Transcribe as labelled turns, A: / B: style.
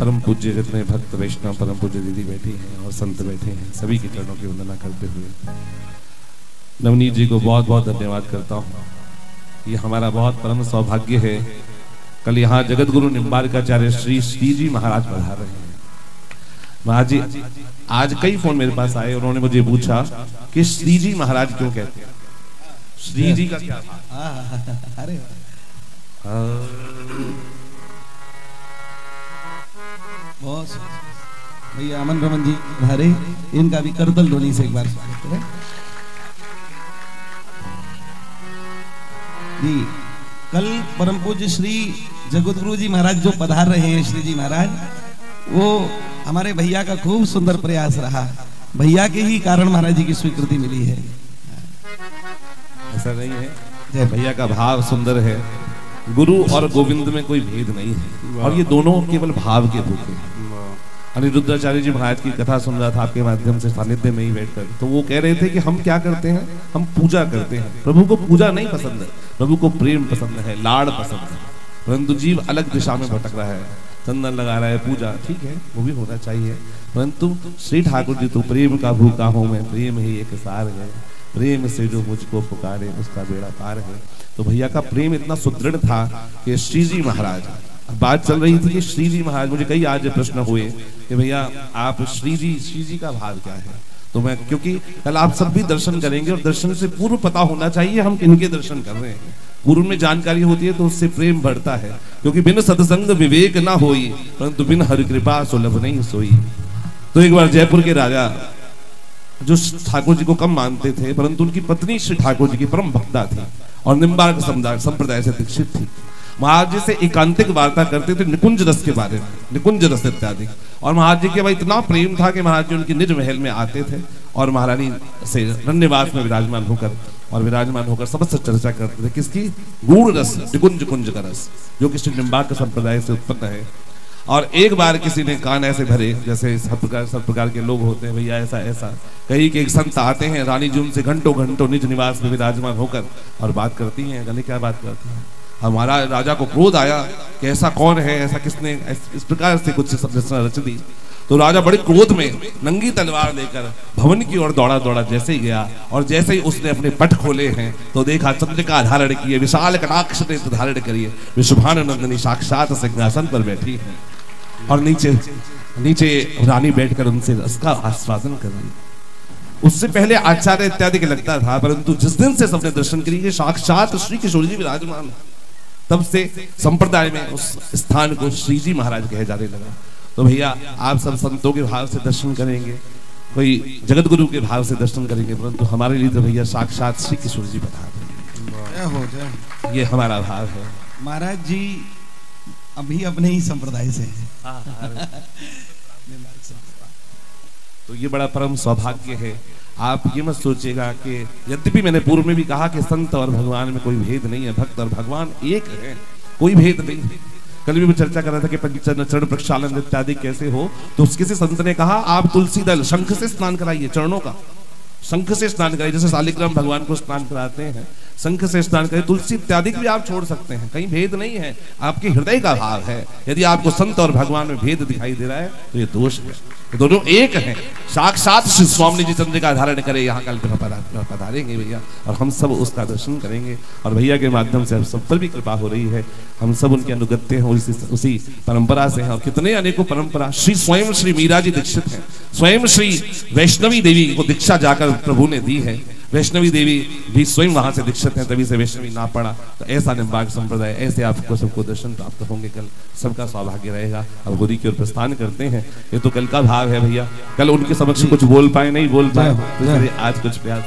A: परम पूज्य जितने भक्त वैष्णव परम पूज्य दीदी बैठी हैं और संत बैठे हैं, सभी के चरणों की वंदना करते हुए नवनीत जी को बहुत बहुत धन्यवाद करता हूँ। ये हमारा बहुत परम सौभाग्य है। कल यहाँ जगत गुरु निम्बार्काचार्य श्री श्री जी महाराज पधार रहे हैं। महाराज जी आज कई फोन मेरे पास आए, उन्होंने मुझे पूछा कि श्री जी महाराज क्यों कहते हैं, श्री जी का क्या था?
B: अरे बहुत भैया अमन रमन जी हरे, इनका भी करतल ध्वनि से एक बार स्वागत करें जी। कल परम पूज्य श्री जगतगुरु जी महाराज जो पधार रहे हैं, श्री जी महाराज, वो हमारे भैया का खूब सुंदर प्रयास रहा। भैया के ही कारण महाराज जी की स्वीकृति मिली है।
A: ऐसा नहीं है, भैया का भाव सुंदर है। गुरु और गोविंद में कोई भेद नहीं है और ये दोनों केवल भाव के भूखे हैं। अनिरुद्धाचार्य जी महाराज की कथा सुन रहा था आपके माध्यम से, सानिध्य में ही बैठकर, तो वो कह रहे थे कि हम क्या करते हैं, हम पूजा करते हैं। प्रभु को पूजा नहीं पसंद है, प्रभु को प्रेम पसंद है, लाड़ पसंद है। परंतु जीव अलग दिशा में भटक रहा है, चंदन लगा रहा है, पूजा ठीक है वो भी होना चाहिए, परंतु श्री ठाकुर जी तो प्रेम का भूखा हूं मैं, प्रेम ही एक सार है, प्रेम से जो मुझको पुकारे उसका बेड़ा पार है। तो भैया का प्रेम इतना सुदृढ़ था कि श्री जी महाराज, बात चल रही थी कि श्री जी महाराज, मुझे कई आज प्रश्न हुए कि भैया आप श्री जी का भाव क्या है। तो मैं, क्योंकि कल आप सब भी दर्शन करेंगे और दर्शन से पूर्व पता होना चाहिए हम किनके दर्शन कर रहे हैं। पूर्व में जानकारी होती है तो उससे प्रेम बढ़ता है, क्योंकि बिन सत्संग विवेक ना होई, परंतु बिन हरि कृपा सुलभ नहीं सोई। तो एक बार जयपुर के राजा जो ठाकुर जी को कम मानते थे, परंतु उनकी पत्नी श्री ठाकुर जी की परम भक्ता थी और निम्बार्क संप्रदाय से दीक्षित थी। महाराज जी से एकांतिक वार्ता करते थे निकुंज रस के बारे में, निकुंज रस इत्यादि। और महाराज जी के भाई इतना प्रेम था कि महाराज जी उनके निज महल में आते थे और महारानी से रण्यवास में विराजमान होकर सबसे चर्चा करते थे। किसकी? गूढ़ रस, निकुंज कुंज का रस, जो कि श्री निम्बार्क संप्रदाय से उत्पन्न है। और एक बार किसी ने कान ऐसे भरे, जैसे सब प्रकार के लोग होते हैं, भैया ऐसा कहीं के एक संत आते हैं, रानी जी उनसे घंटों निज निवास में विराजमान होकर और बात करती हैं। गले क्या बात करती हैं? हमारा राजा को क्रोध आया कि ऐसा कौन है, ऐसा किसने इस प्रकार से कुछ रच दी। तो राजा बड़े क्रोध में नंगी तलवार लेकर भवन की ओर दौड़ा जैसे ही गया, और जैसे ही उसने अपने पट खोले हैं तो देखा चंद्रिका धारण किए, विशाल कटाक्ष नेत्र धारण करिए, विश्वभानुनंदिनी साक्षात सिंहासन पर बैठी है और नीचे रानी बैठकर उनसे उसका आस्वादन कर रही। उससे पहले आचार्य इत्यादि के लगता था, परंतु जिस दिन से सबने दर्शन किए साक्षात श्री किशोर जी विराजमान, तब से संप्रदाय में उस स्थान को श्री जी महाराज कहे जाने लगा। तो भैया आप सब संतों के भाव से दर्शन करेंगे, कोई जगत गुरु के भाव से दर्शन करेंगे, परंतु हमारे लिए तो भैया साक्षात श्री किशोर जी बता रहे, ये हमारा भाव है।
B: महाराज जी अभी अपने ही संप्रदाय से हैं।
A: तो ये बड़ा परम सौभाग्य है। आप ये मत सोचिएगा कि, यद्यपि मैंने पूर्व में भी कहा कि संत और भगवान में कोई भेद नहीं है, भक्त और भगवान एक है, कोई भेद नहीं है। कल भी मैं चर्चा कर रहा था कि पंचचरण चरण प्रक्षालन इत्यादि कैसे हो, तो किसी संत ने कहा आप तुलसी दल शंख से स्नान कराइए, चरणों का शंख से स्नान कराइए, जैसे शालिग्राम भगवान को स्नान कराते हैं, शंख से स्नान करें। तुलसी इत्यादि भी आप छोड़ सकते हैं, कहीं भेद नहीं है, आपके हृदय का भाव है। यदि आपको संत और भगवान में भेद दिखाई दे रहा है तो ये दोष है, दोनों एक हैं। साक्षात श्री स्वामी जी चंद्रिका धारण करे यहाँ कल पधारेंगे भैया, और हम सब उसका दर्शन करेंगे, और भैया के माध्यम से हम सब पर भी कृपा हो रही है। हम सब उनके अनुगत्य हैं, उसी परंपरा से हैं। और कितने अनेकों परंपरा, स्वयं श्री मीरा जी दीक्षित हैं, स्वयं श्री वैष्णवी देवी को दीक्षा जाकर प्रभु ने दी है। वैष्णवी देवी भी स्वयं वहां से दीक्षित हैं, तभी से वैष्णवी ना पड़ा। तो ऐसा निम्बार्क संप्रदाय, ऐसे आपको सबको दर्शन प्राप्त होंगे, कल सबका सौभाग्य रहेगा। अब होली की ओर प्रस्थान करते हैं, ये तो कल का भाव है भैया। कल उनके समक्ष कुछ बोल पाए नहीं बोल पाए, तो आज कुछ प्रयास